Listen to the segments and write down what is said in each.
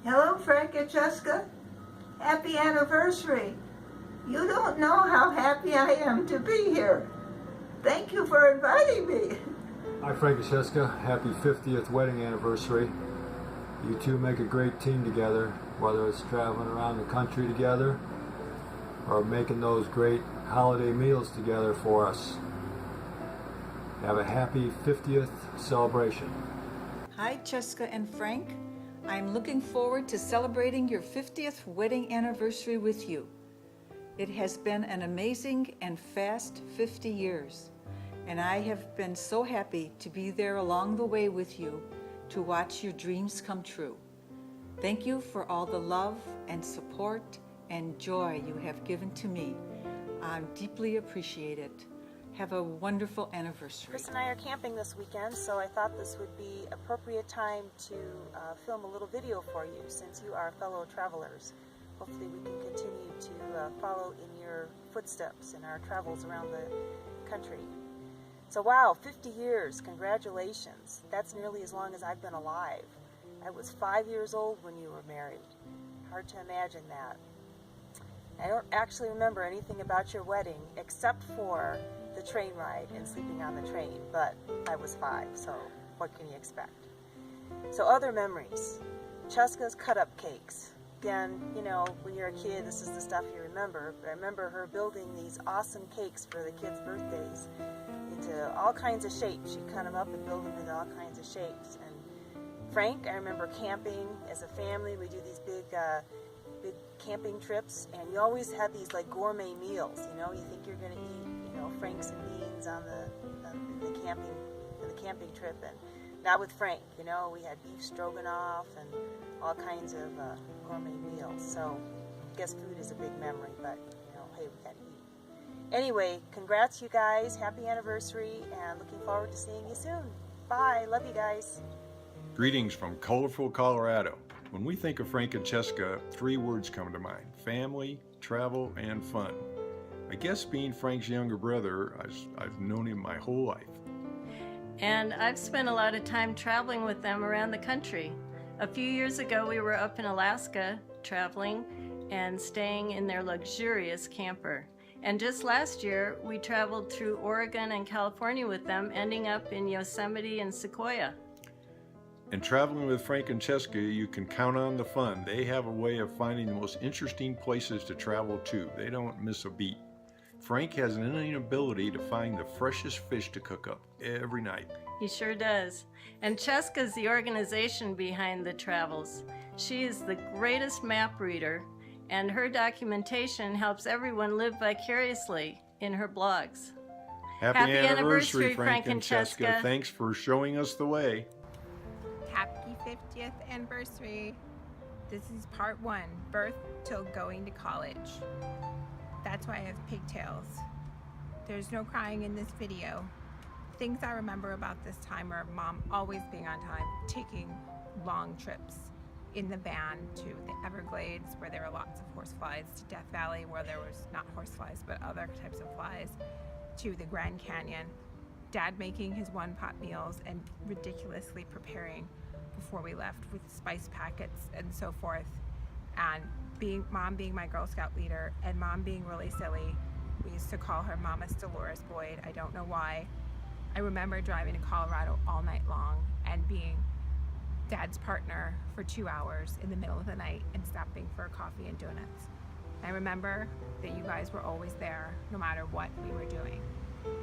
Hello, Frank and Cheska. Happy anniversary. You don't know how happy I am to be here. Thank you for inviting me. Hi, Frank and Cheska. Happy 50th wedding anniversary. You two make a great team together, whether it's traveling around the country together or making those great holiday meals together for us. Have a happy 50th celebration. Hi, Cheska and Frank. I'm looking forward to celebrating your 50th wedding anniversary with you. It has been an amazing and fast 50 years, and I have been so happy to be there along the way with you to watch your dreams come true. Thank you for all the love and support and joy you have given to me. I deeply appreciate it. Have a wonderful anniversary. Chris and I are camping this weekend, so I thought this would be appropriate time to film a little video for you since you are fellow travelers. Hopefully we can continue to follow in your footsteps in our travels around the country. So wow, 50 years, congratulations. That's nearly as long as I've been alive. I was 5 years old when you were married. Hard to imagine that. I don't actually remember anything about your wedding except for the train ride and sleeping on the train, but I was 5, so what can you expect? So other memories. Cheska's cut-up cakes. Again, you know, when you're a kid, this is the stuff you remember, but I remember her building these awesome cakes for the kids' birthdays into all kinds of shapes. She'd cut them up and build them into all kinds of shapes. And Frank, I remember camping as a family. We do these big camping trips, and you always had these like gourmet meals. You know, you think you're going to eat, you know, Franks and beans on the camping trip, and not with Frank. You know, we had beef stroganoff and all kinds of gourmet meals. So I guess food is a big memory, but you know, hey, we got to eat. Anyway, congrats you guys, happy anniversary, and looking forward to seeing you soon. Bye, love you guys. Greetings from colorful Colorado. When we think of Frank and Cheska, 3 words come to mind: family, travel, and fun. I guess being Frank's younger brother, I've known him my whole life. And I've spent a lot of time traveling with them around the country. A few years ago, we were up in Alaska traveling and staying in their luxurious camper. And just last year, we traveled through Oregon and California with them, ending up in Yosemite and Sequoia. And traveling with Frank and Cheska, you can count on the fun. They have a way of finding the most interesting places to travel to. They don't miss a beat. Frank has an innate ability to find the freshest fish to cook up every night. He sure does. And Cheska's the organization behind the travels. She is the greatest map reader, and her documentation helps everyone live vicariously in her blogs. Happy anniversary, Frank and Cheska. Thanks for showing us the way. Happy 50th anniversary. This is part 1, birth till going to college. That's why I have pigtails. There's no crying in this video. Things I remember about this time are Mom always being on time, taking long trips in the van to the Everglades where there were lots of horseflies, to Death Valley where there was not horseflies but other types of flies, to the Grand Canyon. Dad making his one-pot meals and ridiculously preparing before we left with spice packets and so forth, and Mom being my Girl Scout leader, and Mom being really silly. We used to call her Mama's Dolores Boyd. I don't know why. I remember driving to Colorado all night long and being Dad's partner for 2 hours in the middle of the night and stopping for coffee and donuts. I remember that you guys were always there no matter what we were doing.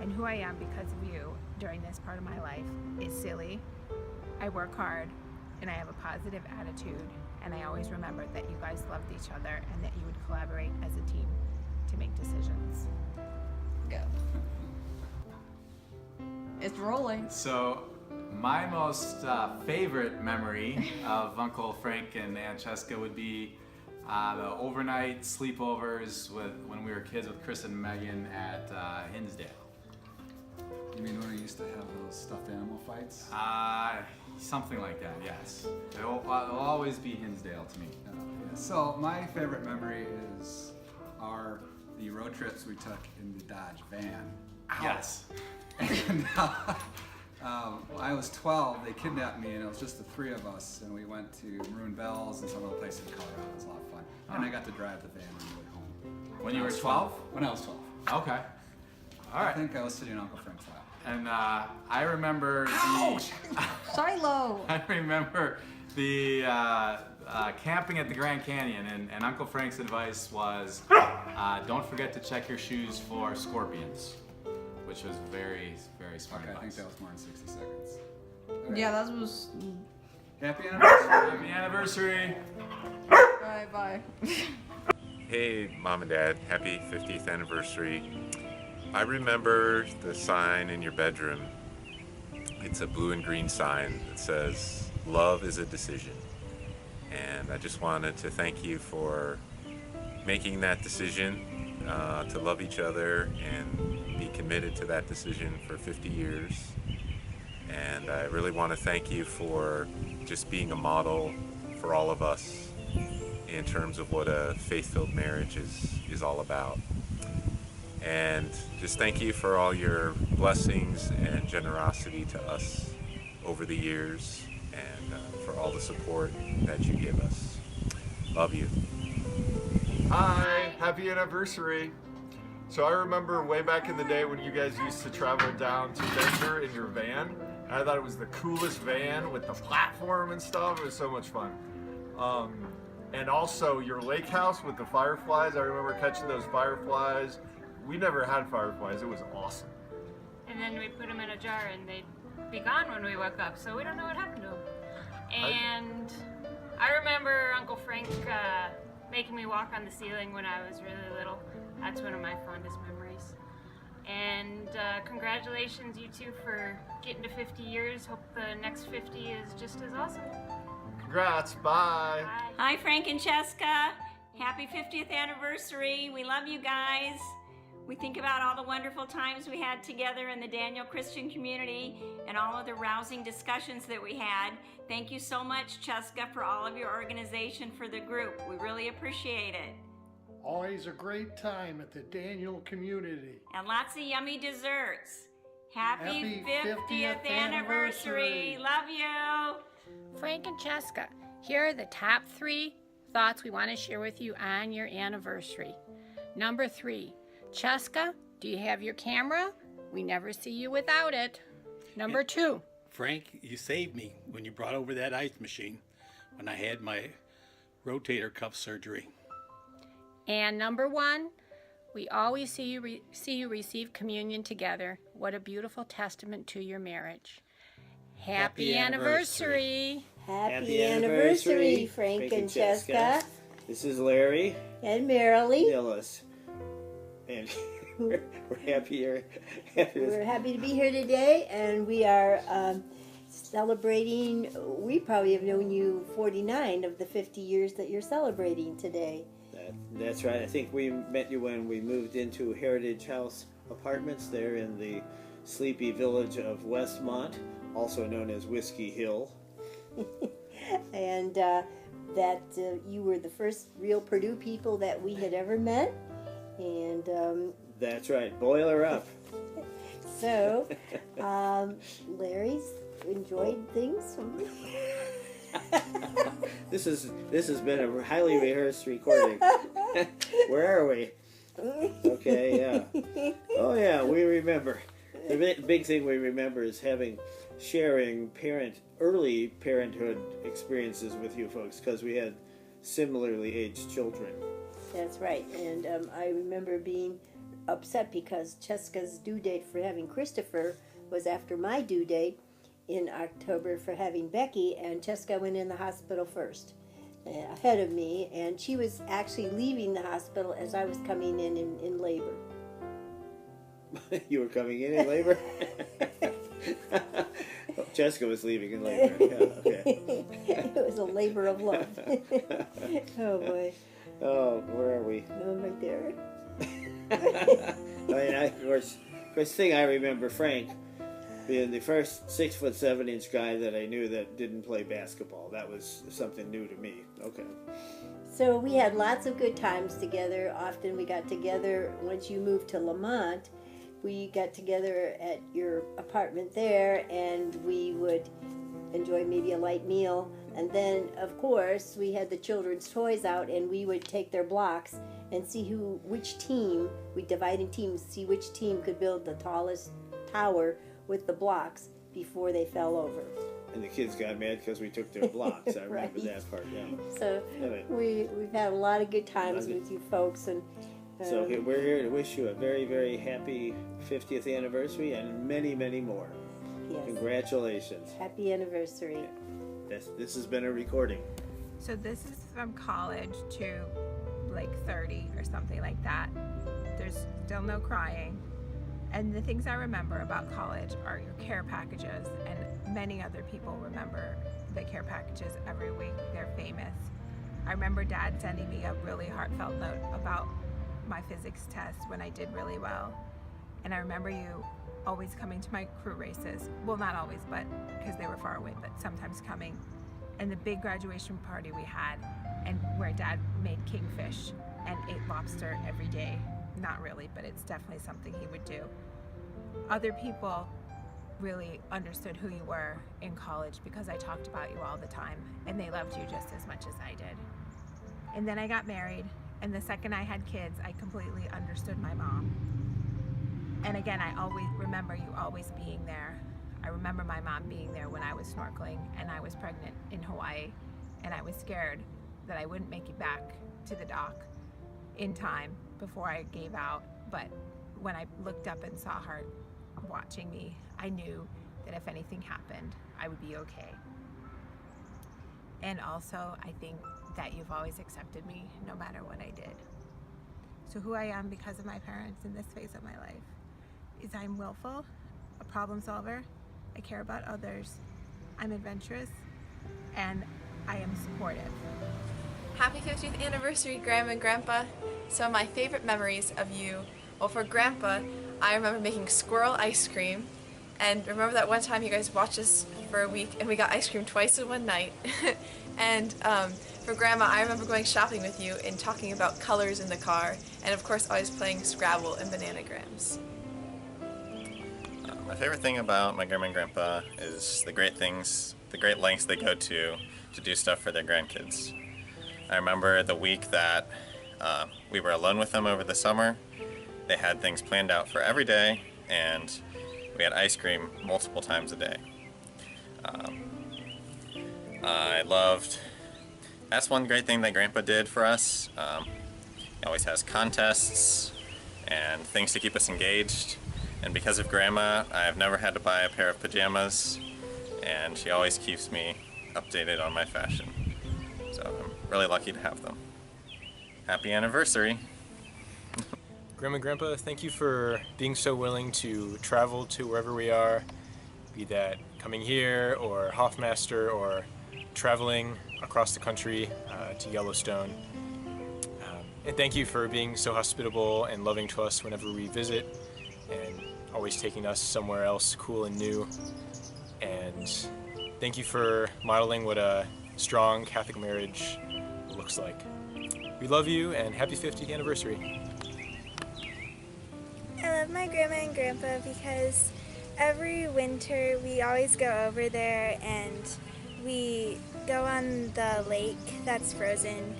And who I am because of you during this part of my life is silly. I work hard and I have a positive attitude, and I always remembered that you guys loved each other and that you would collaborate as a team to make decisions. Go. It's rolling. So my most favorite memory of Uncle Frank and Aunt Cheska would be the overnight sleepovers when we were kids with Chris and Megan at Hinsdale. You mean when we used to have those stuffed animal fights? Something like that, yes. It'll always be Hinsdale to me. Yeah. So my favorite memory is the road trips we took in the Dodge van. Yes. And When I was 12, they kidnapped me, and it was just the three of us, and we went to Maroon Bells and some other places in Colorado. It was a lot of fun. And I got to drive the van on the way home. When you were 12? When I was 12. Okay. All right. I think I was sitting in Uncle Frank's lap. And I remember Shiloh. I remember the camping at the Grand Canyon, and Uncle Frank's advice was, don't forget to check your shoes for scorpions, which was very, very smart Okay, I think advice. that was more than 60 seconds. Okay. Yeah, that was. Happy anniversary. Happy anniversary! Bye bye. Hey, Mom and Dad, happy 50th anniversary. I remember the sign in your bedroom. It's a blue and green sign that says, "Love is a decision." And I just wanted to thank you for making that decision to love each other and be committed to that decision for 50 years. And I really want to thank you for just being a model for all of us in terms of what a faith-filled marriage is all about. And just thank you for all your blessings and generosity to us over the years, and for all the support that you give us. Love you. Hi, happy anniversary. So I remember way back in the day when you guys used to travel down to Denver in your van. And I thought it was the coolest van with the platform and stuff. It was so much fun. And also your lake house with the fireflies. I remember catching those fireflies. We never had fireflies. It was awesome. And then we put them in a jar and they'd be gone when we woke up, so we don't know what happened to them. And I remember Uncle Frank making me walk on the ceiling when I was really little. That's one of my fondest memories. And congratulations, you two, for getting to 50 years. Hope the next 50 is just as awesome. Congrats. Bye. Bye. Hi, Frank and Cheska. Happy 50th anniversary. We love you guys. We think about all the wonderful times we had together in the Daniel Christian community and all of the rousing discussions that we had. Thank you so much, Cheska, for all of your organization for the group. We really appreciate it. Always a great time at the Daniel community. And lots of yummy desserts. Happy 50th 50th anniversary. anniversary. Love you. Frank and Cheska, here are the top 3 thoughts we want to share with you on your anniversary. Number 3, Cheska, do you have your camera? We never see you without it. Number 2. Frank, you saved me when you brought over that ice machine when I had my rotator cuff surgery. And number 1, we always see you receive communion together. What a beautiful testament to your marriage. Happy anniversary. Happy anniversary, Frank and Cheska. This is Larry and Marilee Dillis. And we're happy We're happy to be here today, and we are celebrating. We probably have known you 49 of the 50 years that you're celebrating today. That's right. I think we met you when we moved into Heritage House Apartments there in the sleepy village of Westmont, also known as Whiskey Hill. And that you were the first real Purdue people that we had ever met. And that's right. Boil her up. So, Larry's enjoyed things. This has been a highly rehearsed recording. Where are we? Okay, yeah. Oh yeah, we remember. The big thing we remember is sharing early parenthood experiences with you folks, because we had similarly aged children. That's right, and I remember being upset because Cheska's due date for having Christopher was after my due date in October for having Becky, and Cheska went in the hospital first, ahead of me, and she was actually leaving the hospital as I was coming in labor. You were coming in labor? Cheska was leaving in labor. Yeah, okay. It was a labor of love. Oh boy. Oh, where are we? I'm right there. I mean, of course, thing I remember Frank being the first 6'7" guy that I knew that didn't play basketball. That was something new to me. Okay. So we had lots of good times together. Often we got together once you moved to Lamont we got together at your apartment there, and we would enjoy maybe a light meal. And then, of course, we had the children's toys out, and we would take their blocks and see which team, we'd divide in teams, see which team could build the tallest tower with the blocks before they fell over. And the kids got mad because we took their blocks. I remember Right. that part, yeah. So we've had a lot of good times with you folks. And So we're here to wish you a very, very happy 50th anniversary and many, many more. Yes. Congratulations. Happy anniversary. This has been a recording. So this is from college to like 30 or something like that. There's still no crying. And the things I remember about college are your care packages, and many other people remember the care packages every week. They're famous. I remember Dad sending me a really heartfelt note about my physics test when I did really well. And I remember you always coming to my crew races. Well, not always, but because they were far away, but sometimes coming. And the big graduation party we had, and where Dad made kingfish and ate lobster every day. Not really, but it's definitely something he would do. Other people really understood who you were in college because I talked about you all the time, and they loved you just as much as I did. And then I got married, and the second I had kids, I completely understood my mom. And again, I always remember you always being there. I remember my mom being there when I was snorkeling and I was pregnant in Hawaii, and I was scared that I wouldn't make it back to the dock in time before I gave out. But when I looked up and saw her watching me, I knew that if anything happened, I would be okay. And also, I think that you've always accepted me no matter what I did. So who I am because of my parents in this phase of my life is I'm willful, a problem solver, I care about others, I'm adventurous, and I am supportive. Happy 50th anniversary, Grandma and Grandpa. Some of my favorite memories of you. Well, for Grandpa, I remember making squirrel ice cream. And remember that one time you guys watched us for a week and we got ice cream twice in one night. And for Grandma, I remember going shopping with you and talking about colors in the car. And of course, always playing Scrabble and Bananagrams. My favorite thing about my grandma and grandpa is the great lengths they go to do stuff for their grandkids. I remember the week that we were alone with them over the summer. They had things planned out for every day, and we had ice cream multiple times a day. That's one great thing that Grandpa did for us. He always has contests and things to keep us engaged. And because of Grandma, I've never had to buy a pair of pajamas, and she always keeps me updated on my fashion. So I'm really lucky to have them. Happy anniversary! Grandma and Grandpa, thank you for being so willing to travel to wherever we are, be that coming here or Hoffmaster or traveling across the country to Yellowstone. And thank you for being so hospitable and loving to us whenever we visit, and always taking us somewhere else cool and new. And thank you for modeling what a strong Catholic marriage looks like. We love you, and happy 50th anniversary. I love my grandma and grandpa because every winter we always go over there and we go on the lake that's frozen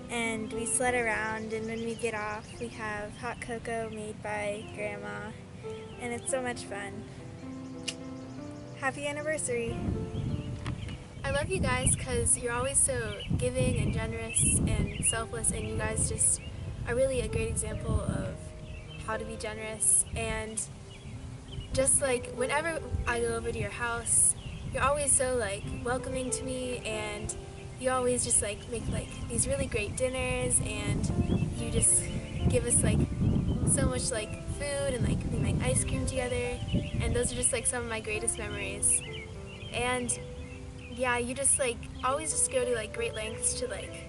and we sled around, and when we get off we have hot cocoa made by Grandma, and it's so much fun. Happy anniversary! I love you guys because you're always so giving and generous and selfless, and you guys just are really a great example of how to be generous. And just like whenever I go over to your house, you're always so like welcoming to me, and you always just like make like these really great dinners, and you just give us like so much like food, and like we make ice cream together, and those are just like some of my greatest memories. And yeah, you just like always just go to like great lengths to like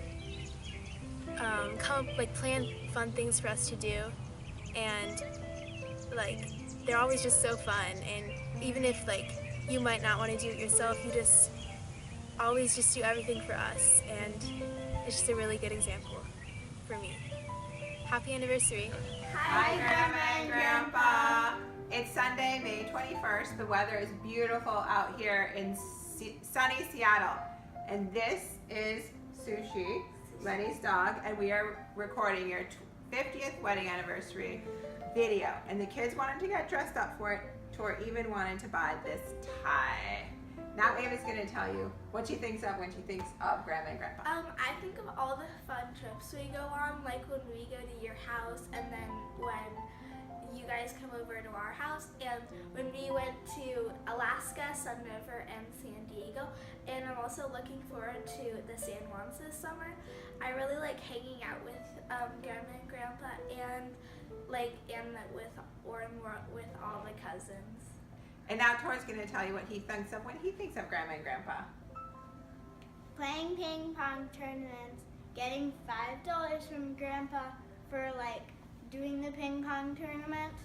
come up, like plan fun things for us to do, and like they're always just so fun. And even if like you might not want to do it yourself, you just always just do everything for us, and it's just a really good example for me. Happy anniversary. Hi, Grandma and Grandpa. It's Sunday, May 21st. The weather is beautiful out here in sunny Seattle. And this is Sushi, Lenny's dog, and we are recording your 50th wedding anniversary video. And the kids wanted to get dressed up for it. Tor even wanted to buy this tie. Now Ava's going to tell you what she thinks of when she thinks of Grandma and Grandpa. I think of all the fun trips we go on, like when we go to your house and then when you guys come over to our house, and when we went to Alaska, Sun River, and San Diego. And I'm also looking forward to the San Juans this summer. I really like hanging out with Grandma and Grandpa and with all the cousins. And now Tor's going to tell you what he thinks of when he thinks of Grandma and Grandpa. Playing ping pong tournaments, getting $5 from Grandpa for doing the ping pong tournaments.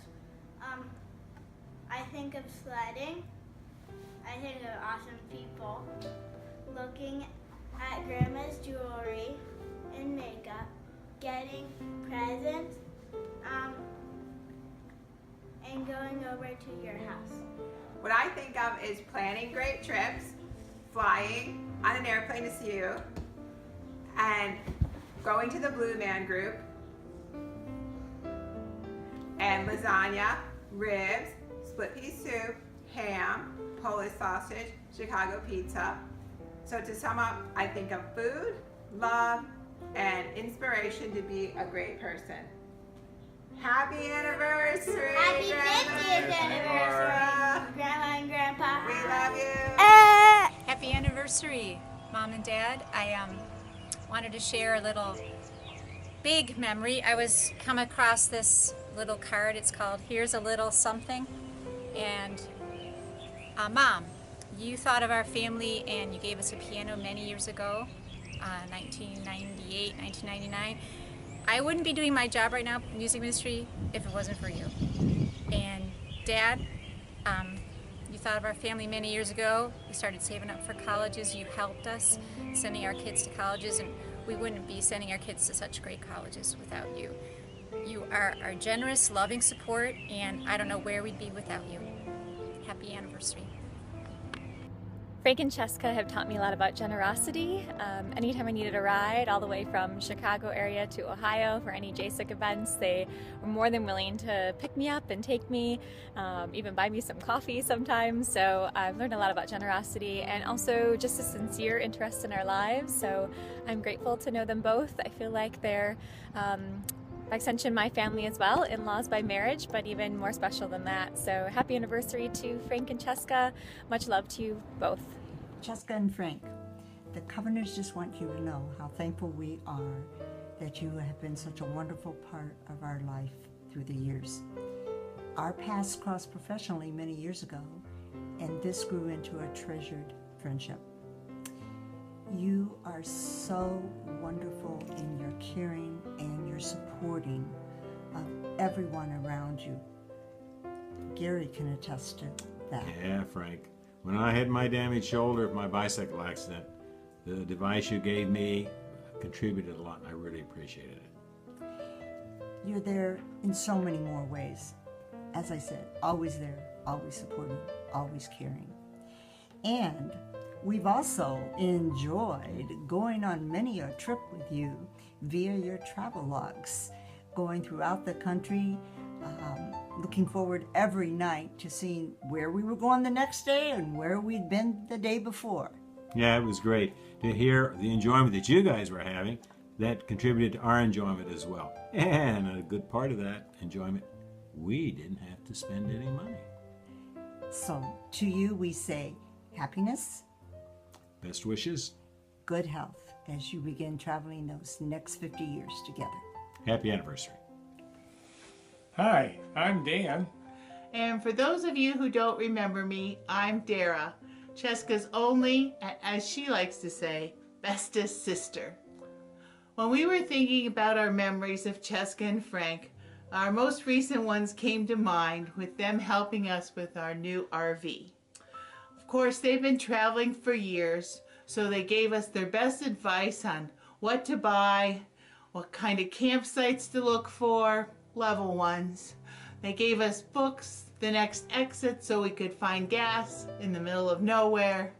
I think of sledding. I think of awesome people. Looking at Grandma's jewelry and makeup, getting presents, and going over to your house. What I think of is planning great trips, flying on an airplane to see you, and going to the Blue Man Group, and lasagna, ribs, split pea soup, ham, Polish sausage, Chicago pizza. So to sum up, I think of food, love, and inspiration to be a great person. Happy anniversary! Happy Grandma 50th anniversary, Grandma and Grandpa. We love you! Happy anniversary, Mom and Dad. I wanted to share a little big memory. I was come across this little card. It's called Here's a Little Something. And Mom, you thought of our family and you gave us a piano many years ago, 1998, 1999. I wouldn't be doing my job right now, music ministry, if it wasn't for you. And Dad, you thought of our family many years ago. We started saving up for colleges. You helped us sending our kids to colleges, and we wouldn't be sending our kids to such great colleges without you. You are our generous, loving support, and I don't know where we'd be without you. Happy anniversary. Frank and Cheska have taught me a lot about generosity. Anytime I needed a ride all the way from Chicago area to Ohio for any JSIC events, they were more than willing to pick me up and take me, even buy me some coffee sometimes. So I've learned a lot about generosity and also just a sincere interest in our lives. So I'm grateful to know them both. I feel like they're by extension my family as well, in-laws by marriage, but even more special than that. So happy anniversary to Frank and Cheska. Much love to you both. Cheska and Frank, the Covenants just want you to know how thankful we are that you have been such a wonderful part of our life through the years. Our paths crossed professionally many years ago, and this grew into a treasured friendship. You are so wonderful in your caring and your supporting of everyone around you. Gary can attest to that. Yeah, Frank. When I had my damaged shoulder of my bicycle accident, the device you gave me contributed a lot, and I really appreciated it. You're there in so many more ways. As I said, always there, always supporting, always caring. And we've also enjoyed going on many a trip with you via your travel logs, going throughout the country, looking forward every night to seeing where we were going the next day and where we'd been the day before. Yeah, it was great to hear the enjoyment that you guys were having. That contributed to our enjoyment as well. And a good part of that enjoyment, we didn't have to spend any money. So to you we say happiness, best wishes, good health as you begin traveling those next 50 years together. Happy anniversary. Hi, I'm Dan. And for those of you who don't remember me, I'm Dara, Cheska's only, and as she likes to say, bestest sister. When we were thinking about our memories of Cheska and Frank, our most recent ones came to mind with them helping us with our new RV. Of course, they've been traveling for years, so they gave us their best advice on what to buy, what kind of campsites to look for, level ones. They gave us books, the next exit so we could find gas in the middle of nowhere.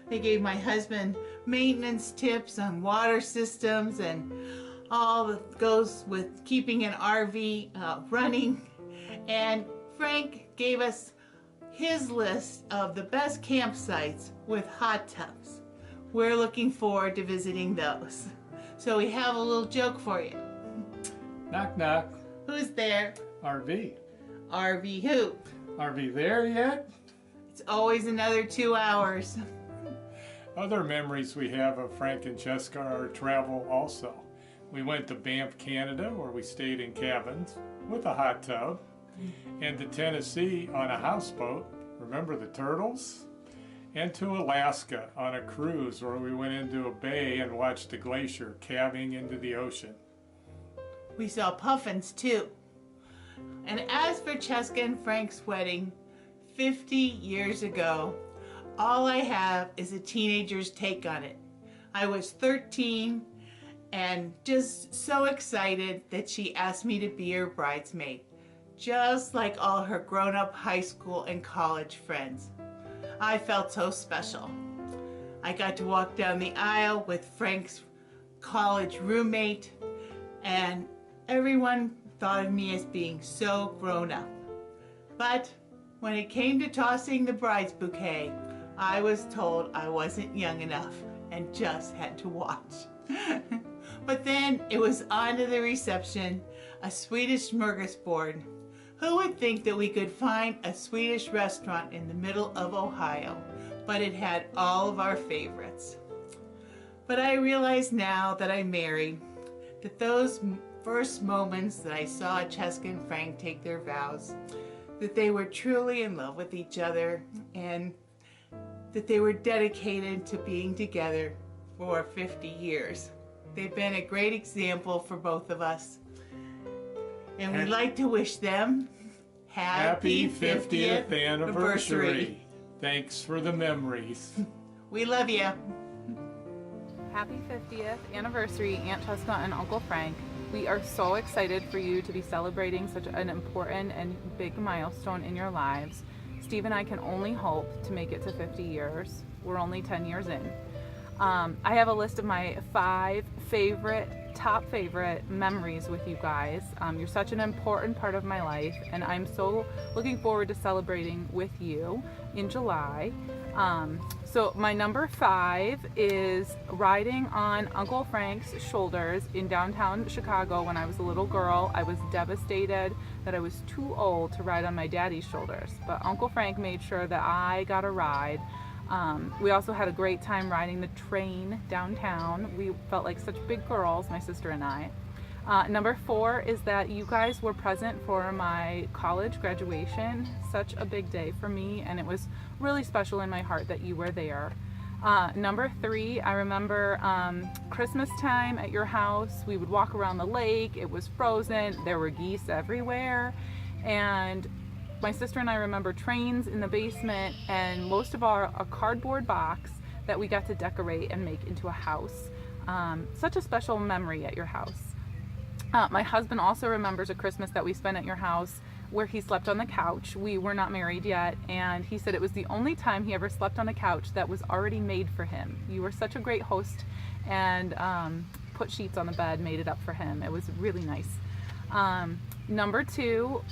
They gave my husband maintenance tips on water systems and all that goes with keeping an RV running. And Frank gave us his list of the best campsites with hot tubs. We're looking forward to visiting those. So we have a little joke for you. Knock, knock. Who's there? RV. RV who? RV there yet? It's always another 2 hours. Other memories we have of Frank and Cheska are travel also. We went to Banff, Canada, where we stayed in cabins with a hot tub, and to Tennessee on a houseboat. Remember the turtles? And to Alaska on a cruise where we went into a bay and watched the glacier calving into the ocean. We saw puffins too. And as for Cheska and Frank's wedding, 50 years ago, all I have is a teenager's take on it. I was 13 and just so excited that she asked me to be her bridesmaid, just like all her grown-up high school and college friends. I felt so special. I got to walk down the aisle with Frank's college roommate, and everyone thought of me as being so grown up. But when it came to tossing the bride's bouquet, I was told I wasn't young enough and just had to watch. But then it was on to the reception, a Swedish smorgasbord. Who would think that we could find a Swedish restaurant in the middle of Ohio, but it had all of our favorites. But I realize now that I'm married, that those first moments that I saw Cheska and Frank take their vows, that they were truly in love with each other and that they were dedicated to being together for 50 years. They've been a great example for both of us. And we'd like to wish them happy 50th anniversary. Thanks for the memories. We love you. Happy 50th anniversary, Aunt Cheska and Uncle Frank. We are so excited for you to be celebrating such an important and big milestone in your lives. Steve and I can only hope to make it to 50 years. We're only 10 years in. I have a list of my 5 top favorite memories with you guys. You're such an important part of my life, and I'm so looking forward to celebrating with you in July. So my number 5 is riding on Uncle Frank's shoulders in downtown Chicago when I was a little girl. I was devastated that I was too old to ride on my daddy's shoulders, but Uncle Frank made sure that I got a ride. We also had a great time riding the train downtown. We felt like such big girls, my sister and I. Number 4 is that you guys were present for my college graduation. Such a big day for me, and it was really special in my heart that you were there. Number 3, I remember Christmas time at your house. We would walk around the lake. It was frozen. There were geese everywhere. And my sister and I remember trains in the basement, and most of all, a cardboard box that we got to decorate and make into a house. Such a special memory at your house. My husband also remembers a Christmas that we spent at your house where he slept on the couch. We were not married yet, and he said it was the only time he ever slept on a couch that was already made for him. You were such a great host, and put sheets on the bed, made it up for him. It was really nice. Number 2,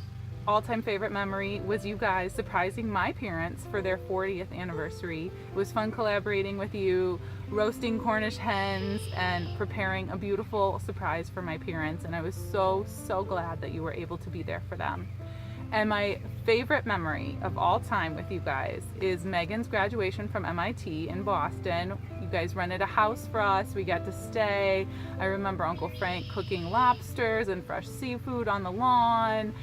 all-time favorite memory was you guys surprising my parents for their 40th anniversary. It was fun collaborating with you, roasting Cornish hens, and preparing a beautiful surprise for my parents, and I was so glad that you were able to be there for them. And my favorite memory of all time with you guys is Megan's graduation from MIT in Boston. You guys rented a house for us. We got to stay. I remember Uncle Frank cooking lobsters and fresh seafood on the lawn.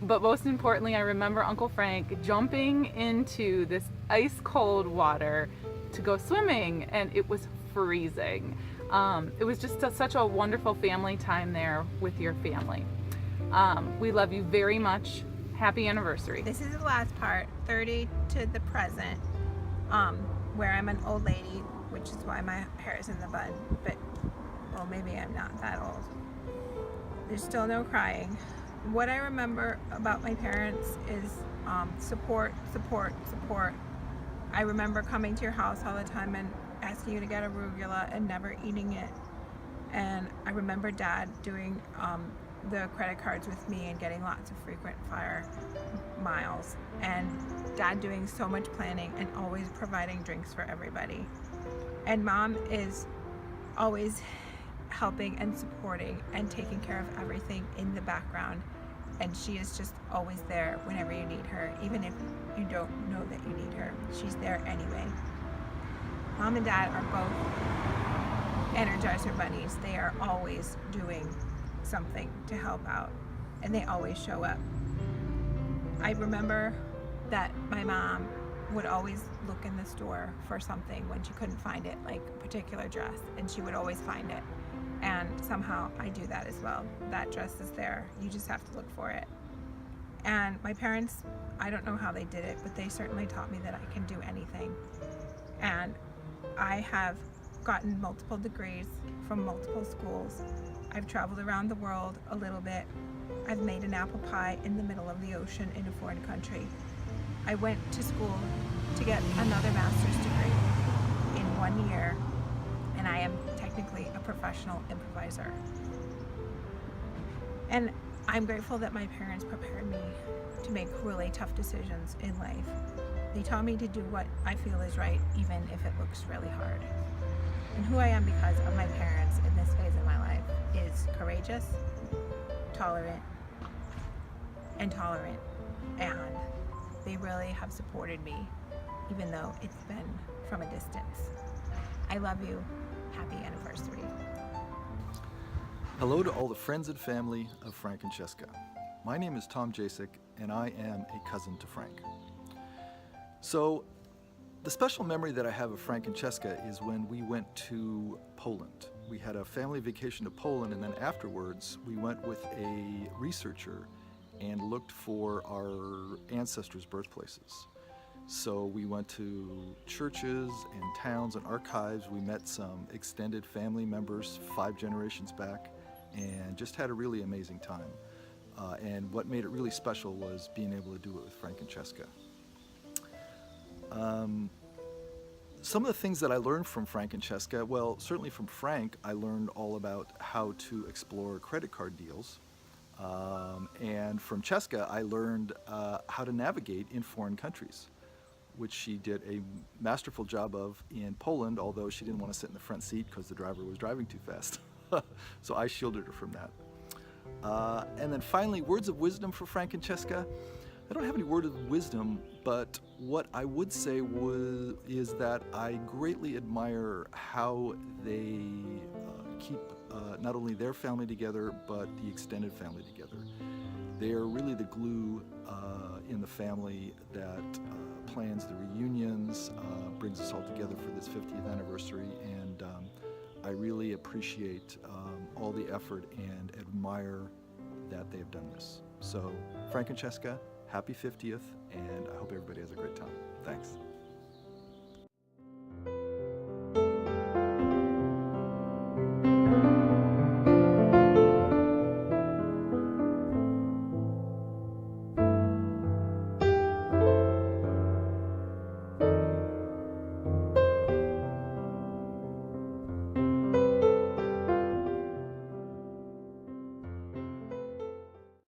But most importantly, I remember Uncle Frank jumping into this ice cold water to go swimming, and it was freezing. It was just such a wonderful family time there with your family. We love you very much. Happy anniversary. This is the last part, 30 to the present, where I'm an old lady, which is why my hair is in the bun, but, well, maybe I'm not that old. There's still no crying. What I remember about my parents is support, support, support. I remember coming to your house all the time and asking you to get arugula and never eating it. And I remember Dad doing the credit cards with me and getting lots of frequent flyer miles. And Dad doing so much planning and always providing drinks for everybody. And Mom is always helping and supporting and taking care of everything in the background. And she is just always there whenever you need her, even if you don't know that you need her. She's there anyway. Mom and Dad are both Energizer bunnies. They are always doing something to help out, and they always show up. I remember that my mom would always look in the store for something when she couldn't find it, like a particular dress, and she would always find it. And somehow I do that as well. That dress is there. You just have to look for it. And my parents, I don't know how they did it, but they certainly taught me that I can do anything. And I have gotten multiple degrees from multiple schools. I've traveled around the world a little bit. I've made an apple pie in the middle of the ocean in a foreign country. I went to school to get another master's degree in 1 year, and I am technically a professional improviser. And I'm grateful that my parents prepared me to make really tough decisions in life. They taught me to do what I feel is right, even if it looks really hard. And who I am because of my parents in this phase of my life is courageous, tolerant, and tolerant. And they really have supported me, even though it's been from a distance. I love you. Happy anniversary. Hello to all the friends and family of Frank and Cheska. My name is Tom Jasek, and I am a cousin to Frank. So, the special memory that I have of Frank and Cheska is when we went to Poland. We had a family vacation to Poland, and then afterwards we went with a researcher and looked for our ancestors' birthplaces. So we went to churches and towns and archives. We met some extended family members 5 generations back and just had a really amazing time. And what made it really special was being able to do it with Frank and Cheska. Some of the things that I learned from Frank and Cheska, well, certainly from Frank, I learned all about how to explore credit card deals. And from Cheska, I learned how to navigate in foreign countries, which she did a masterful job of in Poland, although she didn't want to sit in the front seat because the driver was driving too fast. So I shielded her from that. And then finally, words of wisdom for Frank and Cheska. I don't have any word of wisdom, but what I would say is that I greatly admire how they keep not only their family together, but the extended family together. They are really the glue in the family that plans the reunions, brings us all together for this 50th anniversary, and I really appreciate all the effort and admire that they have done this. So, Frank and Cheska, happy 50th, and I hope everybody has a great time. Thanks.